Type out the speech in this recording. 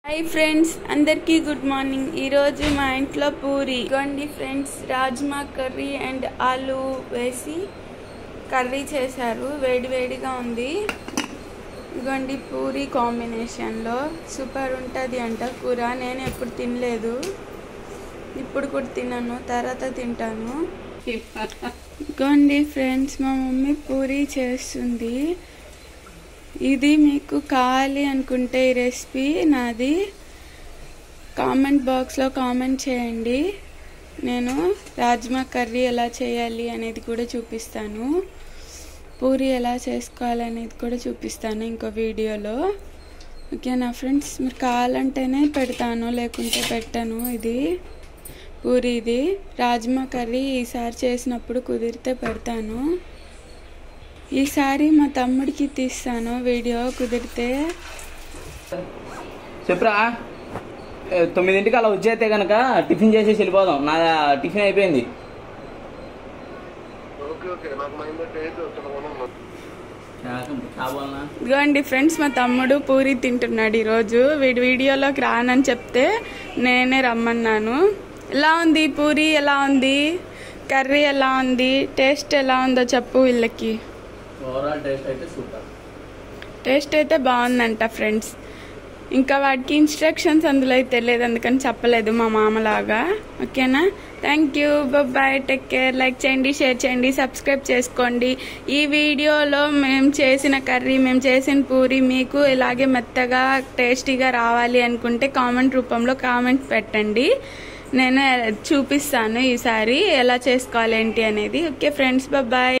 hi friends अंदर की good morning మా ఇంట్లో పూరి గండి ఫ్రెండ్స్ రాజ్మా కర్రీ అండ్ ఆలు వేసి కర్రీ చేశారు వేడివేడిగా ఉంది గండి పూరి కాంబినేషన్ లో సూపర్ ఉంటది అంట కూర నేను ఎప్పుడు తినలేదు ఇప్పుడు కూడా తిన్నాను తర్వాత తింటాను గండి ఫ్రెండ్స్ మా మమ్మీ పూరి చేస్తుంది ఇది మీకు కావాలి అనుకుంటే ఈ రెసిపీ నాది కామెంట్ బాక్స్లో కామెంట్ చేయండి నేను రాజ్మా కర్రీ ఎలా చేయాలి అనేది కూడా చూపిస్తాను పూరి ఎలా చేసుకోవాలి అనేది కూడా చూపిస్తాను ఇంకో వీడియోలో ఓకేనా ఫ్రెండ్స్ మీరు కావాలంటేనే పెడతాను లేకుంటే పెట్టను ఇది పూరి ఇది రాజ్మా కర్రీ ఈసారి చేసినప్పుడు కుదిరితే పెడతాను ఈసారి మా తమ్ముడికి తీస్తాను వీడియో కుదిరితే చెప్పరా 9ంటికి అలా వచ్చేస్తే కనుక టిఫిన్ చేసేసి వెళ్ళిపోదాం నా టిఫిన్ అయిపోయింది ఇదిగోండి ఫ్రెండ్స్ మా తమ్ముడు పూరి తింటున్నాడు ఈరోజు వీడియోలోకి రానని చెప్తే నేనే రమ్మన్నాను ఎలా ఉంది పూరి ఎలా ఉంది కర్రీ ఎలా ఉంది టేస్ట్ ఎలా ఉందో చెప్పు వీళ్ళకి ఓవరాల్ టేస్ట్ అయితే సూపర్ టేస్ట్ అయితే బాగుందంట ఫ్రెండ్స్ ఇంకా వాటికి ఇన్స్ట్రక్షన్స్ అందులో అయితే తెలియదు అందుకని చెప్పలేదు మా మామలాగా ఓకేనా thank you bye take care like చేయండి షేర్ చేయండి సబ్స్క్రైబ్ చేసుకోండి ఈ వీడియోలో మేము చేసిన కర్రీ మేము చేసిన పూరి మీకు ఇలాగే మెత్తగా టేస్టీగా రావాలి అనుకుంటే కామెంట్ రూపంలో కామెంట్ పెట్టండి నేను చూపిస్తాను ఈసారి ఎలా చేసుకోవాలి ఏంటి అనేది ఓకే ఫ్రెండ్స్ బాయ్